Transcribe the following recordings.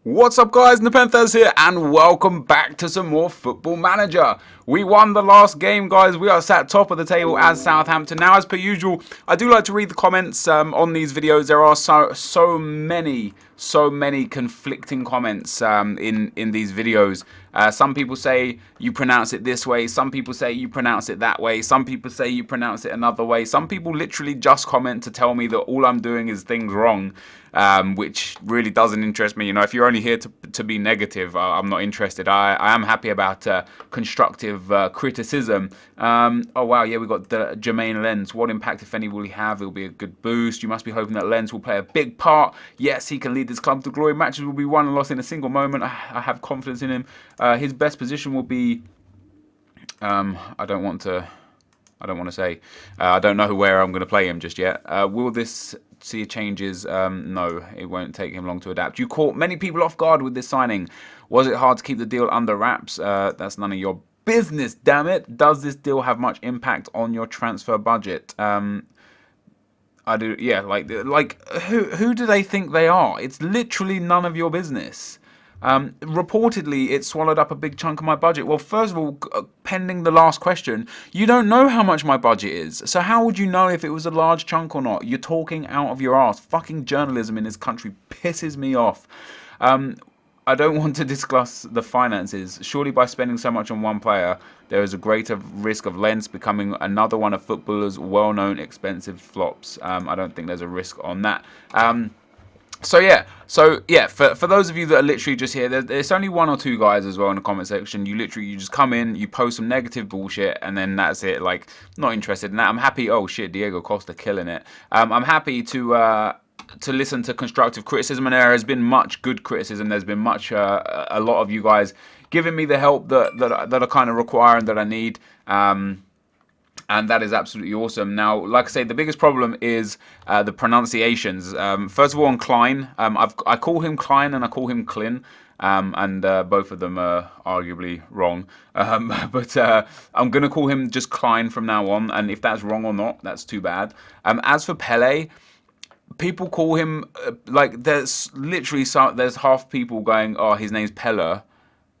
What's up guys, NepentheZ here and welcome back to some more Football Manager. We won the last game guys, we are sat top of the table as Southampton. Now as per usual, I do like to read the comments on these videos. There are so many conflicting comments in these videos. Some people say you pronounce it this way, some people say you pronounce it that way, some people say you pronounce it another way. Some people literally just comment to tell me that all I'm doing is things wrong. Which really doesn't interest me. You know, if you're only here to be negative, I'm not interested. I am happy about constructive criticism. Oh wow, yeah, we got the Jermaine Lens. What impact, if any, will he have? It'll be a good boost. You must be hoping that Lens will play a big part. Yes, he can lead this club to glory. Matches will be won and lost in a single moment. I have confidence in him. His best position will be. I don't want to say. I don't know where I'm going to play him just yet. Will this see changes? No, it won't take him long to adapt. You caught many people off guard with this signing. Was it hard to keep the deal under wraps? That's none of your business, damn it. Does this deal have much impact on your transfer budget? I do, yeah, like who do they think they are? It's literally none of your business. Reportedly, it swallowed up a big chunk of my budget. Well, first of all, pending the last question, you don't know how much my budget is. So how would you know if it was a large chunk or not? You're talking out of your ass. Fucking journalism in this country pisses me off. I don't want to discuss the finances. Surely by spending so much on one player, there is a greater risk of Lens becoming another one of footballers' well-known expensive flops. I don't think there's a risk on that. So yeah, for those of you that are literally just here, there's only one or two guys as well in the comment section. You just come in, you post some negative bullshit, and then that's it. Like, not interested in that. I'm happy. Oh shit, Diego Costa killing it. I'm happy to listen to constructive criticism, and there has been much good criticism. There's been much a lot of you guys giving me the help that I kind of require and that I need. And that is absolutely awesome. Now, like I say, the biggest problem is the pronunciations. First of all, on Klein, I call him Klein and I call him Klin, and both of them are arguably wrong. But I'm going to call him just Klein from now on, and if that's wrong or not, that's too bad. As for Pele, people call him, like, there's literally there's half people going, oh, his name's Pella.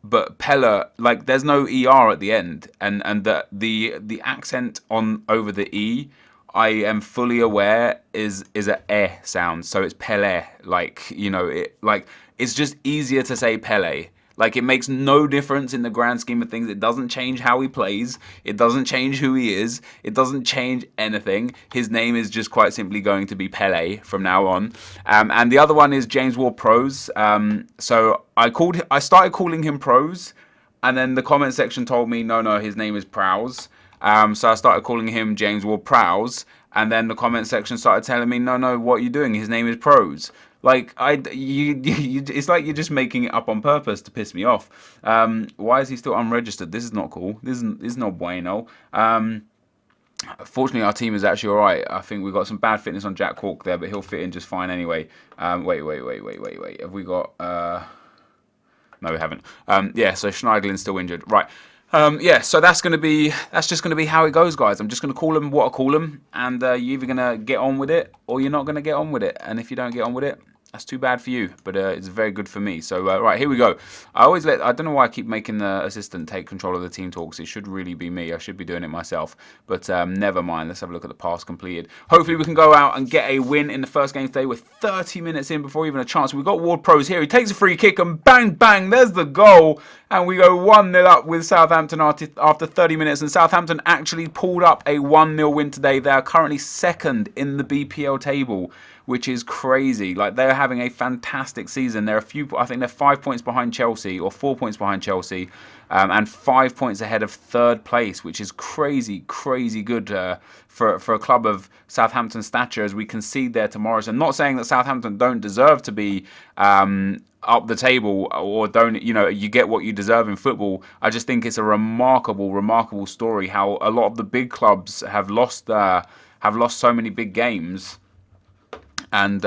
But Pella, like, there's no ER at the end, and the accent on over the E, I am fully aware is a sound, so it's Pele. Like, you know, it's just easier to say Pele. Like, it makes no difference in the grand scheme of things. It doesn't change how he plays. It doesn't change who he is. It doesn't change anything. His name is just quite simply going to be Pele from now on. And the other one is James Ward-Prowse. So I started calling him Prowse, and then the comment section told me, no, his name is Prowse. So I started calling him James Ward-Prowse, and then the comment section started telling me, no, what are you doing? His name is Prowse. Like, it's like you're just making it up on purpose to piss me off. Why is he still unregistered? This is not cool. This is not bueno. Fortunately, our team is actually all right. I think we've got some bad fitness on Jack Cork there, but he'll fit in just fine anyway. Wait. Have we got... No, we haven't. Yeah, so Schneidlin's still injured. Right. Yeah, so that's just gonna be how it goes, guys. I'm just gonna call them what I call them, and you're either gonna get on with it or you're not gonna get on with it. And if you don't get on with it, that's too bad for you, but it's very good for me. So right, here we go. I don't know why I keep making the assistant take control of the team talks. It should really be me. I should be doing it myself, but never mind. Let's have a look at the pass completed. Hopefully we can go out and get a win in the first game today. We're 30 minutes in before even a chance. We've got Ward-Prowse here. He takes a free kick and bang, there's the goal. And we go 1-0 up with Southampton after 30 minutes. And Southampton actually pulled up a 1-0 win today. They are currently second in the BPL table, which is crazy. Like, they're having a fantastic season. They're I think they're 5 points behind Chelsea, or 4 points behind Chelsea, and 5 points ahead of third place, which is crazy good for a club of Southampton stature, as we concede there to Morrison. Not saying that Southampton don't deserve to be up the table, or don't, you know, you get what you deserve in football. I just think it's a remarkable story how a lot of the big clubs have lost so many big games. And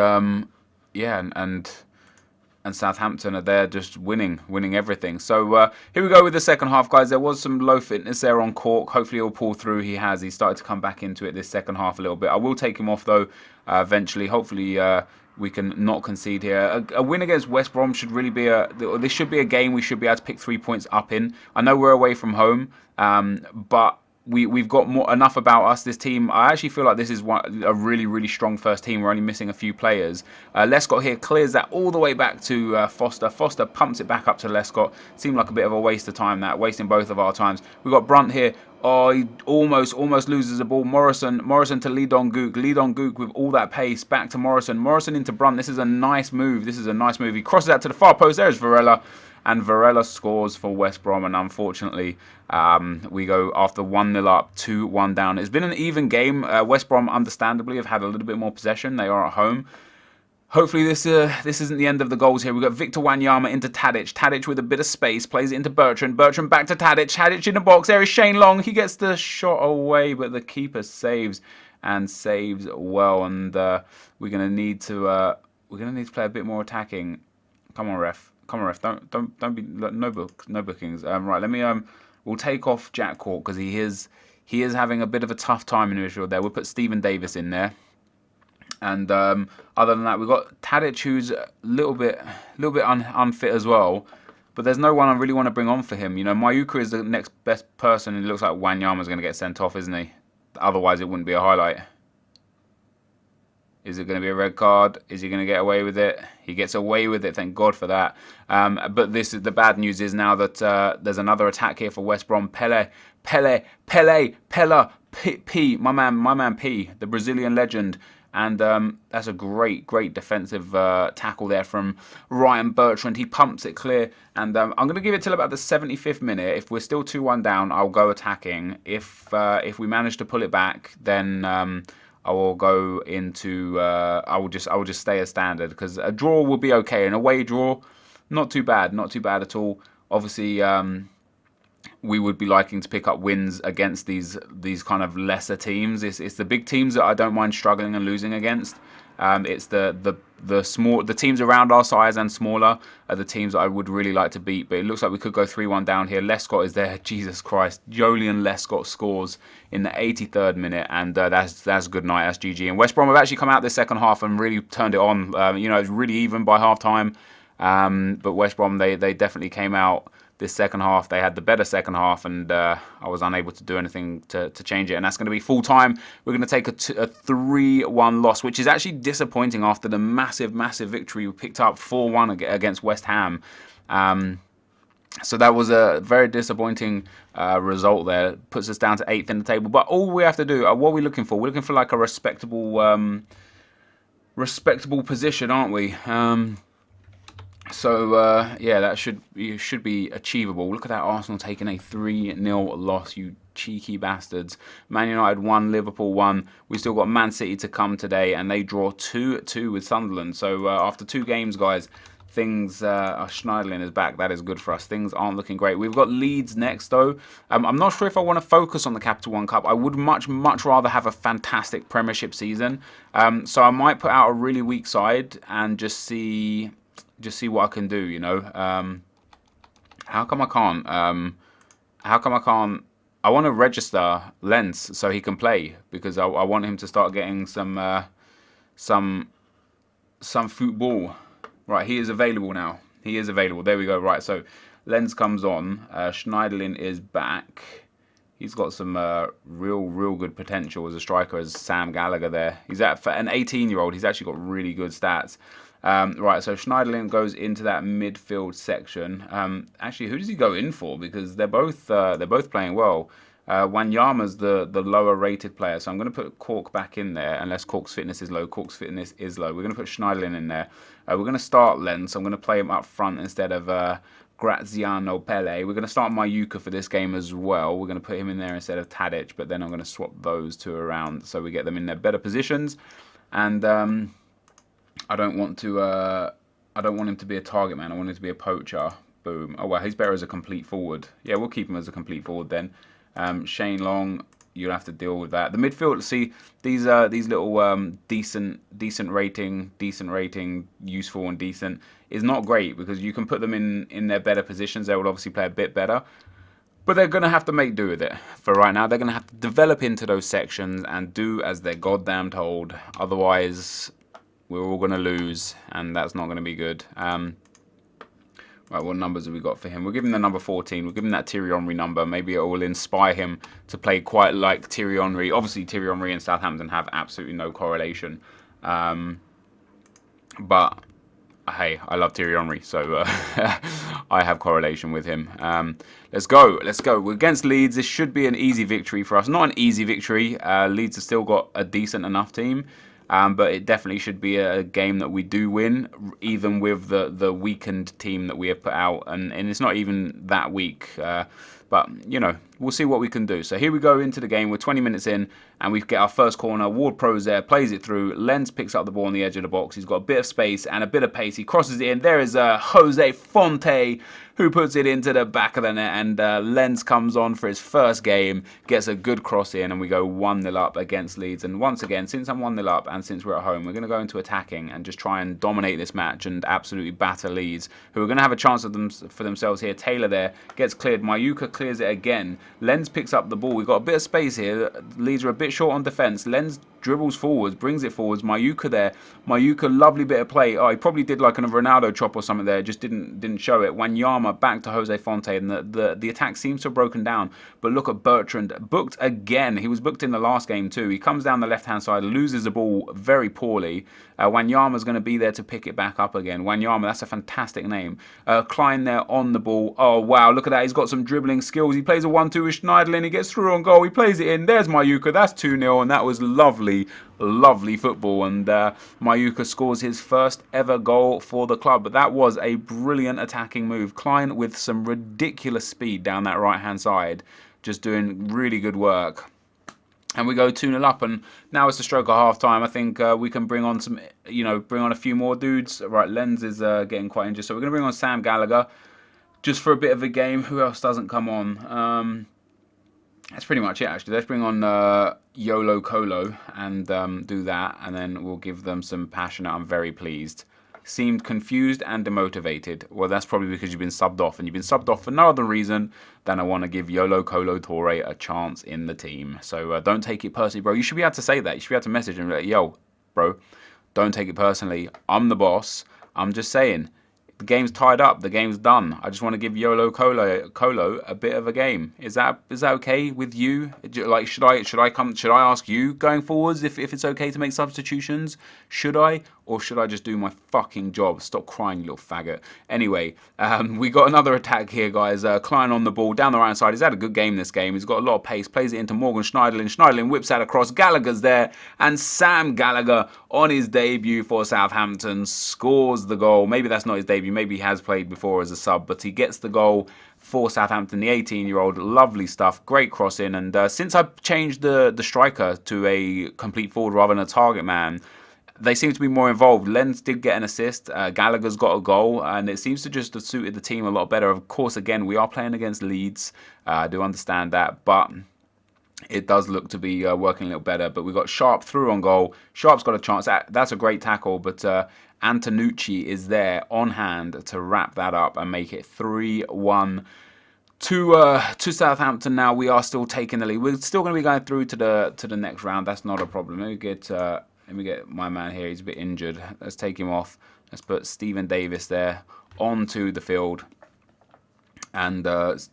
and Southampton are there just winning everything. So here we go with the second half, guys. There was some low fitness there on Cork. Hopefully he'll pull through. He started to come back into it this second half a little bit. I will take him off though eventually. Hopefully we can not concede here. A win against West Brom should really be this should be a game we should be able to pick 3 points up in. I know we're away from home, but we've got enough about us. This team, I actually feel like this is a really, really strong first team. We're only missing a few players. Lescott here clears that all the way back to Foster. Foster pumps it back up to Lescott. Seemed like a bit of a waste of time, that, wasting both of our times. We've got Brunt here. Oh, he almost loses the ball. Morrison to Lee Dong-gook. Lee Dong-gook with all that pace. Back to Morrison. Morrison into Brunt. This is a nice move. He crosses out to the far post. There's Varela. And Varela scores for West Brom. And unfortunately, we go after 1-0 up, 2-1 down. It's been an even game. West Brom, understandably, have had a little bit more possession. They are at home. Hopefully this isn't the end of the goals here. We've got Victor Wanyama into Tadic. Tadic with a bit of space. Plays it into Bertrand. Bertrand back to Tadic. Tadic in the box. There is Shane Long. He gets the shot away, but the keeper saves and saves well. And we're gonna need to play a bit more attacking. Come on, ref. Don't be no bookings. Right, let me we'll take off Jack Cork because he is having a bit of a tough time in the midfield there. We'll put Stephen Davis in there. And other than that, we've got Tadic, who's a little bit unfit as well. But there's no one I really want to bring on for him. You know, Mayuka is the next best person. It looks like Wanyama's going to get sent off, isn't he? Otherwise, it wouldn't be a highlight. Is it going to be a red card? Is he going to get away with it? He gets away with it, thank God for that. But the bad news is now that there's another attack here for West Brom. Pella, P, my man P, the Brazilian legend. And that's a great defensive tackle there from Ryan Bertrand. He pumps it clear. And I'm going to give it till about the 75th minute. If we're still 2-1 down, I'll go attacking. If we manage to pull it back, then I will go into. I will just stay as standard because a draw will be okay. An away draw, not too bad at all. Obviously, we would be liking to pick up wins against these kind of lesser teams. It's the big teams that I don't mind struggling and losing against. It's the teams around our size and smaller are the teams that I would really like to beat. But it looks like we could go 3-1 down here. Lescott is there. Jesus Christ. Jolyon Lescott scores in the 83rd minute. And that's good night. That's GG. And West Brom have actually come out this second half and really turned it on. It's really even by half time. But West Brom, they definitely came out this second half. They had the better second half, and I was unable to do anything to change it. And that's going to be full time. We're going to take a 3-1 loss, which is actually disappointing after the massive victory we picked up 4-1 against West Ham. So that was a very disappointing result there. Puts us down to 8th in the table. But all we have to do, what are we looking for? We're looking for like a respectable position, aren't we? Yeah, that should be achievable. Look at that, Arsenal taking a 3-0 loss, you cheeky bastards. Man United 1, Liverpool 1. We still got Man City to come today, and they draw 2-2 with Sunderland. So after 2 games, guys, things Schneiderlin is back. That is good for us. Things aren't looking great. We've got Leeds next, though. I'm not sure if I want to focus on the Capital One Cup. I would much rather have a fantastic Premiership season. So I might put out a really weak side and just see what I can do, you know. How come I can't? I want to register Lens so he can play because I want him to start getting some football. Right, he is available now. He is available. There we go. Right, so Lens comes on. Schneiderlin is back. He's got some real good potential as a striker, as Sam Gallagher there. For an 18-year-old, he's actually got really good stats. Right, so Schneiderlin goes into that midfield section. Actually, who does he go in for? Because they're both playing well. Wanyama's the lower rated player, so I'm going to put Cork back in there, unless Cork's fitness is low. Cork's fitness is low. We're going to put Schneiderlin in there. We're going to start Lens, so I'm going to play him up front instead of Graziano Pelle. We're going to start Mayuka for this game as well. We're going to put him in there instead of Tadic, but then I'm going to swap those two around so we get them in their better positions. And I don't want him to be a target man. I want him to be a poacher. Boom. Oh well, he's better as a complete forward. Yeah, we'll keep him as a complete forward then. Shane Long, you'll have to deal with that. The midfield, see these little decent rating, useful and decent is not great because you can put them in their better positions. They will obviously play a bit better. But they're going to have to make do with it. For right now, they're going to have to develop into those sections and do as they're goddamn told. Otherwise, we're all going to lose, and that's not going to be good. Right, what numbers have we got for him? We'll give him the number 14. We'll give him that Thierry Henry number. Maybe it will inspire him to play quite like Thierry Henry. Obviously, Thierry Henry and Southampton have absolutely no correlation. But, hey, I love Thierry Henry, so I have correlation with him. Let's go. Let's go. We're against Leeds. This should be an easy victory for us. Not an easy victory. Leeds have still got a decent enough team. But it definitely should be a game that we do win, even with the weakened team that we have put out. And it's not even that weak. But, you know, we'll see what we can do. So here we go into the game. We're 20 minutes in, and we get our first corner. Ward-Prowse there, plays it through. Lenz picks up the ball on the edge of the box. He's got a bit of space and a bit of pace. He crosses it in. There is Jose Fonte, who puts it into the back of the net. And Lenz comes on for his first game, gets a good cross in, and we go 1-0 up against Leeds. And once again, since I'm 1-0 up and since we're at home, we're going to go into attacking and just try and dominate this match and absolutely batter Leeds, who are going to have a chance for themselves here. Taylor there gets cleared. Mayuka clears it again. Lenz picks up the ball. We've got a bit of space here. Leeds are a bit short on defence. Lenz dribbles forwards, brings it forwards. Mayuka there. Mayuka, lovely bit of play. Oh, he probably did like a Ronaldo chop or something there. Just didn't show it. Wanyama back to Jose Fonte, and the attack seems to have broken down. But look at Bertrand, booked again. He was booked in the last game too. He comes down the left-hand side, loses the ball very poorly. Wanyama's going to be there to pick it back up again. Wanyama, that's a fantastic name. Klein there on the ball. Oh, wow, look at that. He's got some dribbling skills. He plays a 1-2 with Schneiderlin. He gets through on goal. He plays it in. There's Mayuka. That's 2-0, and that was lovely, lovely football. And Mayuka scores his first ever goal for the club. But that was a brilliant attacking move. Klein with some ridiculous speed down that right-hand side, just doing really good work. And we go 2-0 up, and now it's the stroke of half time. I think we can bring on some, bring on a few more dudes. Right, Lenz is getting quite injured, so we're going to bring on Sam Gallagher just for a bit of a game. Who else doesn't come on? That's pretty much it, actually. Let's bring on Yolo Colo and do that, and then we'll give them some passionate. I'm very pleased. Seemed confused and demotivated. Well, that's probably because you've been subbed off, and you've been subbed off for no other reason than I want to give Yolo Colo Torre a chance in the team. So don't take it personally, bro. You should be able to say that. You should be able to message him like, yo, bro, don't take it personally. I'm the boss. I'm just saying. The game's tied up. The game's done. I just want to give Yolo Colo a bit of a game. Is that okay with you? Like, should I ask you going forwards if it's okay to make substitutions? Should I? Or should I just do my fucking job? Stop crying, you little faggot. Anyway, we got another attack here, guys. Klein on the ball, down the right side. He's had a good game this game. He's got a lot of pace. Plays it into Morgan Schneiderlin. Schneiderlin whips that across. Gallagher's there. And Sam Gallagher, on his debut for Southampton, scores the goal. Maybe that's not his debut. Maybe he has played before as a sub. But he gets the goal for Southampton, the 18-year-old. Lovely stuff. Great crossing. And since I've changed the striker to a complete forward rather than a target man, they seem to be more involved. Lenz did get an assist. Gallagher's got a goal, and it seems to just have suited the team a lot better. Of course, again, we are playing against Leeds. I do understand that, but it does look to be working a little better. But we've got Sharp through on goal. Sharp's got a chance. That's a great tackle, but Antonucci is there on hand to wrap that up and make it 3-1 to Southampton. Now we are still taking the lead. We're still going to be going through to the next round. That's not a problem. Let me get my man here. He's a bit injured. Let's take him off. Let's put Stephen Davis there onto the field and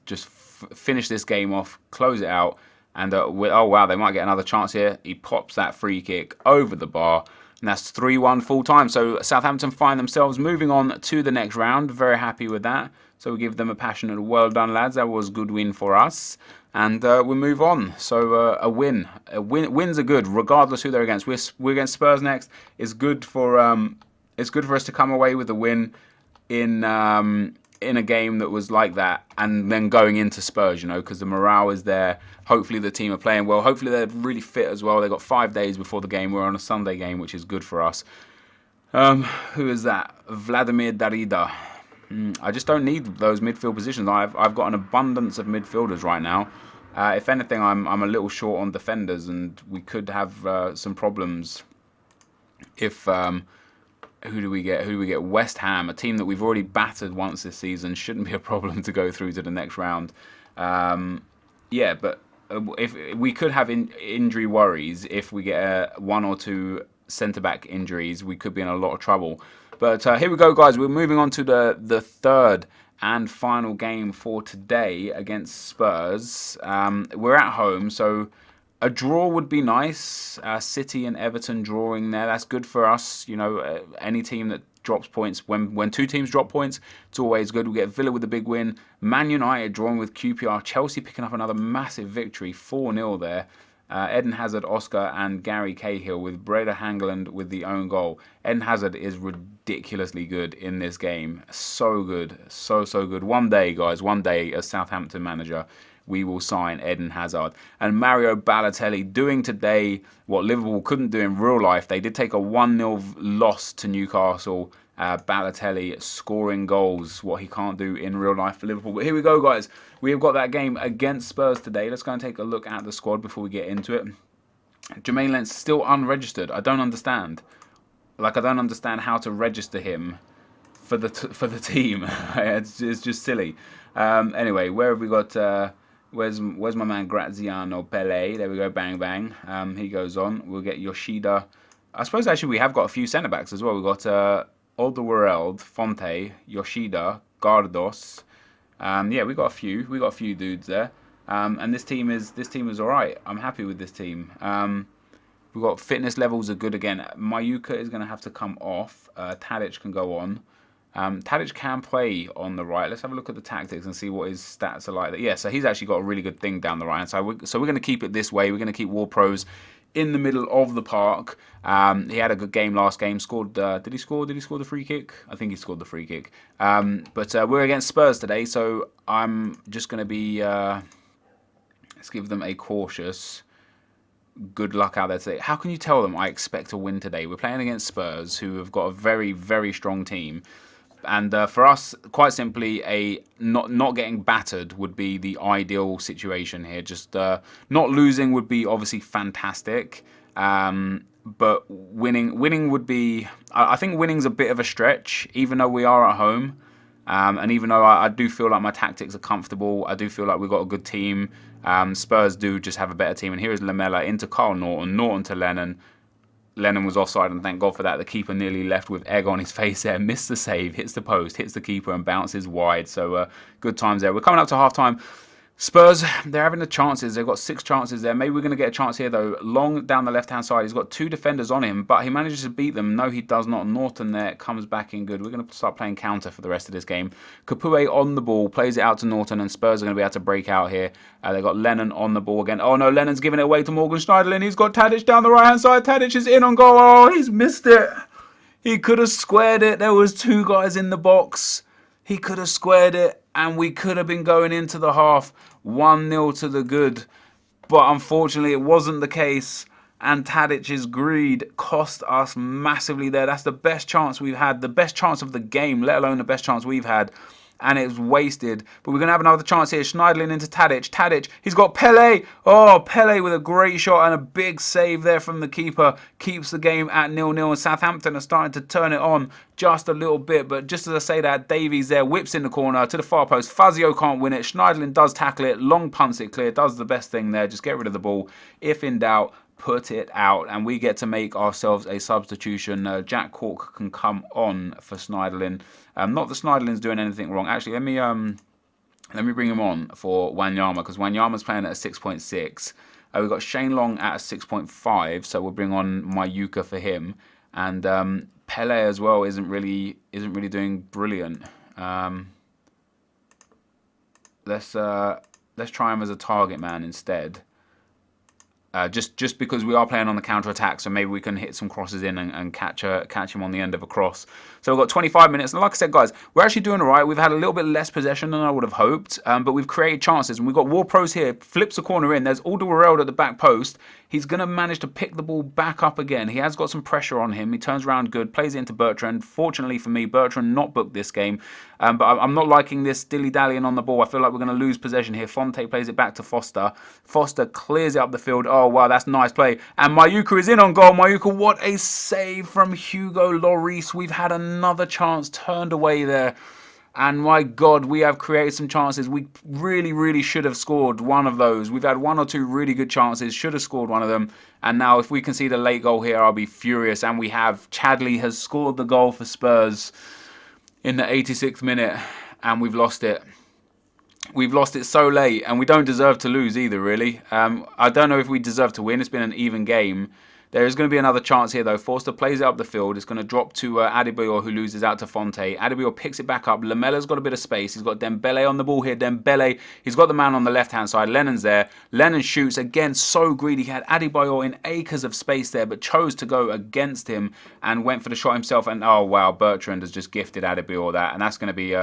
just finish this game off, close it out. And oh, wow, they might get another chance here. He pops that free kick over the bar. And that's 3-1 full time. So Southampton find themselves moving on to the next round. Very happy with that. So we give them a passionate well done, lads. That was a good win for us. And we move on. So a win. Wins are good, regardless who they're against. We're against Spurs next. It's good for us to come away with a win in a game that was like that, and then going into Spurs, because the morale is there. Hopefully the team are playing well. Hopefully they're really fit as well. They've got 5 days before the game. We're on a Sunday game, which is good for us. Who is that? Vladimir Darida. I just don't need those midfield positions. I've got an abundance of midfielders right now. If anything, I'm a little short on defenders, and we could have some problems if... Who do we get? Who do we get? West Ham, a team that we've already battered once this season. Shouldn't be a problem to go through to the next round. Yeah, but if we could have injury worries if we get 1 or 2 centre-back injuries, we could be in a lot of trouble. But here we go, guys. We're moving on to the third and final game for today against Spurs. We're at home, so a draw would be nice. City and Everton drawing there, that's good for us. You know, any team that drops points, when two teams drop points, it's always good. We get Villa with a big win, Man United drawing with QPR, Chelsea picking up another massive victory, 4-0 there. Eden Hazard, Oscar, and Gary Cahill with Breda Hangeland with the own goal. Eden Hazard is ridiculously good in this game. So good. So good. One day, guys, one day as Southampton manager, we will sign Eden Hazard. And Mario Balotelli doing today what Liverpool couldn't do in real life. They did take a 1-0 loss to Newcastle. Balotelli scoring goals, what he can't do in real life for Liverpool. But here we go, guys. We have got that game against Spurs today. Let's go and take a look at the squad before we get into it. Jermaine Lent's still unregistered. I don't understand. Like, I don't understand how to register him for the team. it's just silly. Anyway, where have we got... Where's my man Graziano Pele? There we go, bang, bang. He goes on. We'll get Yoshida. I suppose, actually, we have got a few centre-backs as well. We've got... Alderweireld, Fonte, Yoshida, Gardos. Yeah, we got a few. We got a few dudes there. And this team is all right. I'm happy with this team. We've got fitness levels are good again. Mayuka is going to have to come off. Tadic can go on. Tadic can play on the right. Let's have a look at the tactics and see what his stats are like. Yeah, so he's actually got a really good thing down the right hand side. So we're going to keep it this way. We're going to keep Ward-Prowse in the middle of the park. He had a good game last game. Scored. Did he score? Did he score the free kick? I think he scored the free kick. But we're against Spurs today, so I'm just going to be. Let's give them a cautious. Good luck out there today. How can you tell them I expect a win today? We're playing against Spurs, who have got a very, very strong team. And for us, quite simply, a not getting battered would be the ideal situation here. Just not losing would be obviously fantastic, but winning would be. I think winning's a bit of a stretch, even though we are at home, and even though I do feel like my tactics are comfortable. I do feel like we've got a good team. Spurs do just have a better team. And here is Lamela into Carl Norton, Norton to Lennon. Lennon was offside, and thank God for that. The keeper nearly left with egg on his face there. Missed the save, hits the post, hits the keeper, and bounces wide. So good times there. We're coming up to half-time. Spurs, they're having the chances. They've got 6 chances there. Maybe we're going to get a chance here, though. Long down the left-hand side. He's got 2 defenders on him, but he manages to beat them. No, he does not. Norton there comes back in good. We're going to start playing counter for the rest of this game. Capoue on the ball, plays it out to Norton, and Spurs are going to be able to break out here. They've got Lennon on the ball again. Oh, no, Lennon's giving it away to Morgan Schneiderlin. He's got Tadic down the right-hand side. Tadic is in on goal. Oh, he's missed it. He could have squared it. There was 2 guys in the box. He could have squared it, and we could have been going into the half 1-0 to the good. But unfortunately, it wasn't the case, and Tadic's greed cost us massively there. That's the best chance we've had, the best chance of the game, let alone the best chance we've had. And it was wasted. But we're going to have another chance here. Schneiderlin into Tadic. Tadic, he's got Pele. Oh, Pele with a great shot and a big save there from the keeper. Keeps the game at 0-0. And Southampton are starting to turn it on just a little bit. But just as I say that, Davies there whips in the corner to the far post. Fazio can't win it. Schneiderlin does tackle it. Long punts it clear. Does the best thing there. Just get rid of the ball. If in doubt, put it out, and we get to make ourselves a substitution. Jack Cork can come on for Schneiderlin. Not that Schneiderlin's doing anything wrong. Actually, let me bring him on for Wanyama, because Wanyama's playing at a 6.6. We've got Shane Long at a 6.5, so we'll bring on Mayuka for him. And Pele as well isn't really doing brilliant. Let's try him as a target man instead. Just because we are playing on the counter-attack, so maybe we can hit some crosses in and catch him on the end of a cross. So we've got 25 minutes, and like I said, guys, we're actually doing all right. We've had a little bit less possession than I would have hoped, but we've created chances, and we've got Ward-Prowse here, flips the corner in. There's Alderweireld at the back post. He's going to manage to pick the ball back up again. He has got some pressure on him. He turns around good, plays it into Bertrand. Fortunately for me, Bertrand not booked this game, but I'm not liking this dilly-dallying on the ball. I feel like we're going to lose possession here. Fonte plays it back to Foster. Foster clears it up the field. Oh, wow, that's nice play. And Mayuka is in on goal. Mayuka, what a save from Hugo Lloris. We've had another chance turned away there. And my God, we have created some chances. We really, really should have scored one of those. We've had one or two really good chances, should have scored one of them. And now if we concede a late goal here, I'll be furious. And we have. Chadli has scored the goal for Spurs in the 86th minute, and we've lost it. We've lost it so late, and we don't deserve to lose either, really. I don't know if we deserve to win. It's been an even game. There is going to be another chance here, though. Forster plays it up the field. It's going to drop to Adebayor, who loses out to Fonte. Adebayor picks it back up. Lamella's got a bit of space. He's got Dembele on the ball here. Dembele, he's got the man on the left-hand side. Lennon's there. Lennon shoots. Again, so greedy. He had Adebayor in acres of space there, but chose to go against him and went for the shot himself. And, oh, wow, Bertrand has just gifted Adebayor that. And that's going to be...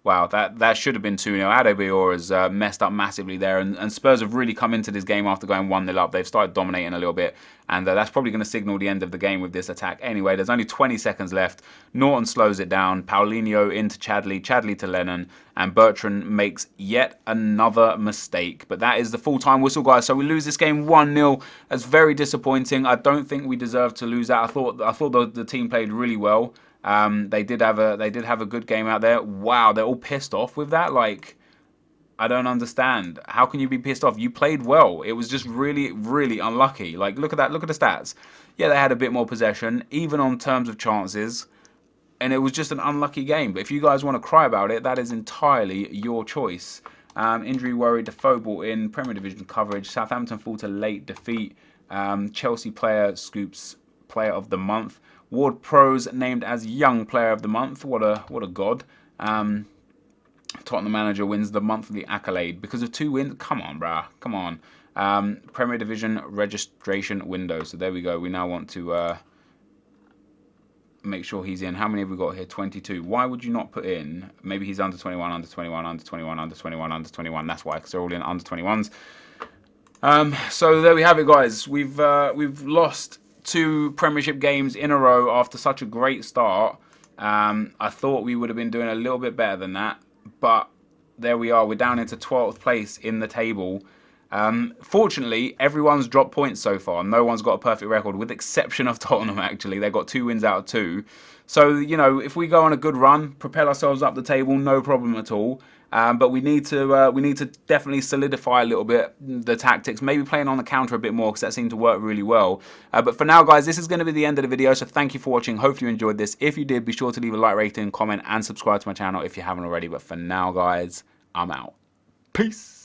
Wow, that should have been 2-0. Adebayor has messed up massively there, and Spurs have really come into this game after going 1-0 up. They've started dominating a little bit, and that's probably going to signal the end of the game with this attack. Anyway, there's only 20 seconds left. Norton slows it down. Paulinho into Chadli, Chadli to Lennon, and Bertrand makes yet another mistake. But that is the full-time whistle, guys. So we lose this game 1-0. That's very disappointing. I don't think we deserve to lose that. I thought the team played really well. They did have a good game out there. Wow, they're all pissed off with that. Like, I don't understand. How can you be pissed off? You played well. It was just really, really unlucky. Like, look at that. Look at the stats. Yeah, they had a bit more possession, even on terms of chances, and it was just an unlucky game. But if you guys want to cry about it, that is entirely your choice. Injury worry, Defoe brought in Premier Division coverage. Southampton fall to late defeat. Chelsea player scoops player of the month. Ward Pros named as Young Player of the Month. What a god. Tottenham manager wins the monthly accolade because of 2 wins. Come on, bruh. Come on. Premier Division registration window. So there we go. We now want to make sure he's in. How many have we got here? 22. Why would you not put in? Maybe he's under 21, under 21, under 21, under 21, under 21. That's why, because they're all in under 21s. So there we have it, guys. We've lost 2 Premiership games in a row after such a great start. I thought we would have been doing a little bit better than that, but there we are. We're down into 12th place in the table. Fortunately, everyone's dropped points so far. No one's got a perfect record, with the exception of Tottenham, actually. They got 2 wins out of 2. So, you know, if we go on a good run, propel ourselves up the table, no problem at all. But we need to definitely solidify a little bit the tactics, maybe playing on the counter a bit more, because that seemed to work really well. But for now, guys, this is going to be the end of the video, so thank you for watching. Hopefully you enjoyed this. If you did, be sure to leave a like, rating, comment, and subscribe to my channel if you haven't already. But for now, guys, I'm out. Peace.